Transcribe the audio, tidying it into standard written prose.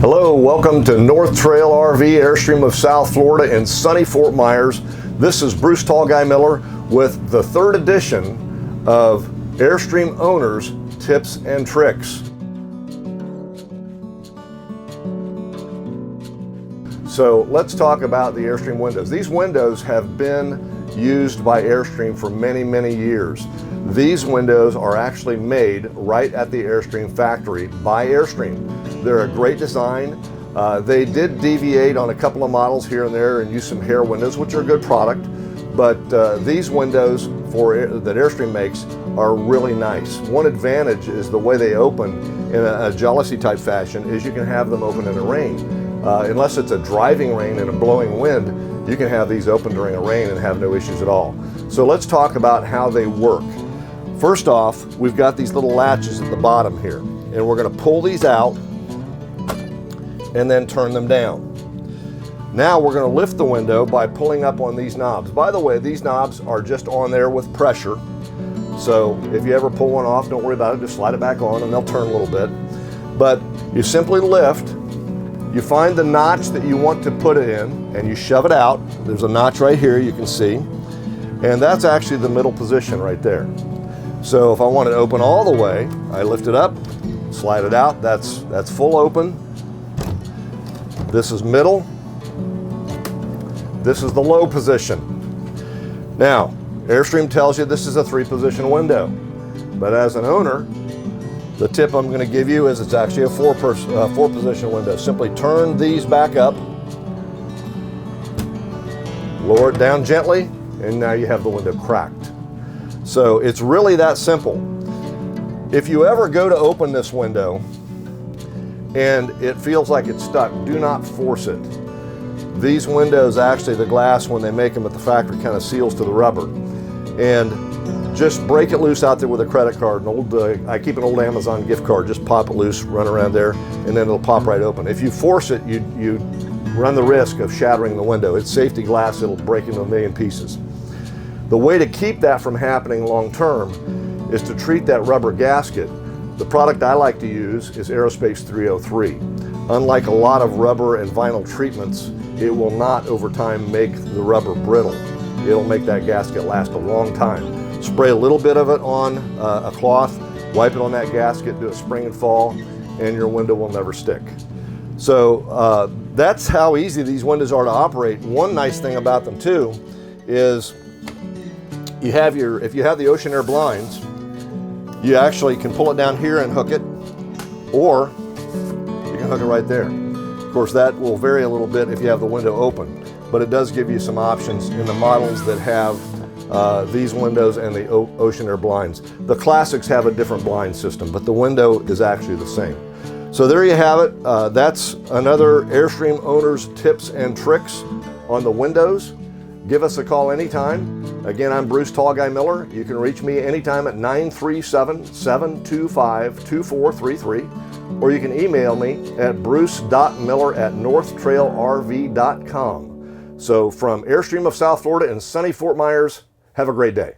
Hello, welcome to North Trail RV, Airstream of South Florida in sunny Fort Myers. This is Bruce Tall Guy Miller with the third edition of Airstream Owners Tips and Tricks. So let's talk about the Airstream windows. These windows have been used by Airstream for many, many years. These windows are actually made right at the Airstream factory by Airstream. They're a great design. They did deviate on a couple of models here and there and use some hair windows, which are a good product. But these windows that Airstream makes are really nice. One advantage is the way they open in a jealousy type fashion is you can have them open in the rain. Unless it's a driving rain and a blowing wind, you can have these open during a rain and have no issues at all. So let's talk about how they work. First off, we've got these little latches at the bottom here, and we're going to pull these out and then turn them down. Now we're going to lift the window by pulling up on these knobs. By the way, these knobs are just on there with pressure. So if you ever pull one off, don't worry about it, just slide it back on and they'll turn a little bit. But you simply lift, you find the notch that you want to put it in and you shove it out. There's a notch right here you can see. And that's actually the middle position right there. So if I want it open all the way, I lift it up, slide it out, that's full open. This is middle. This is the low position. Now, Airstream tells you this is a 3-position window, but as an owner, the tip I'm going to give you is it's actually a 4-position window. Simply turn these back up, lower it down gently, and now you have the window cracked. So it's really that simple. If you ever go to open this window and it feels like it's stuck, do not force it. These windows, actually the glass when they make them at the factory kind of seals to the rubber. And just break it loose out there with a credit card. I keep an old Amazon gift card, just pop it loose, run around there, and then it'll pop right open. If you force it, you run the risk of shattering the window. It's safety glass, it'll break into a million pieces. The way to keep that from happening long term is to treat that rubber gasket. The product I like to use is Aerospace 303. Unlike a lot of rubber and vinyl treatments, it will not over time make the rubber brittle. It'll make that gasket last a long time. Spray a little bit of it on a cloth, wipe it on that gasket, do a spring and fall, and your window will never stick. So that's how easy these windows are to operate. One nice thing about them too is if you have the ocean air blinds, you actually can pull it down here and hook it, or you can hook it right there. Of course, that will vary a little bit if you have the window open, but it does give you some options in the models that have these windows and the ocean air blinds. The classics have a different blind system, but the window is actually the same. So there you have it. That's another Airstream Owners Tips and Tricks on the windows. Give us a call anytime. Again, I'm Bruce Tall Guy Miller. You can reach me anytime at 937-725-2433, or you can email me at bruce.miller@northtrailrv.com. So from Airstream of South Florida in sunny Fort Myers, have a great day.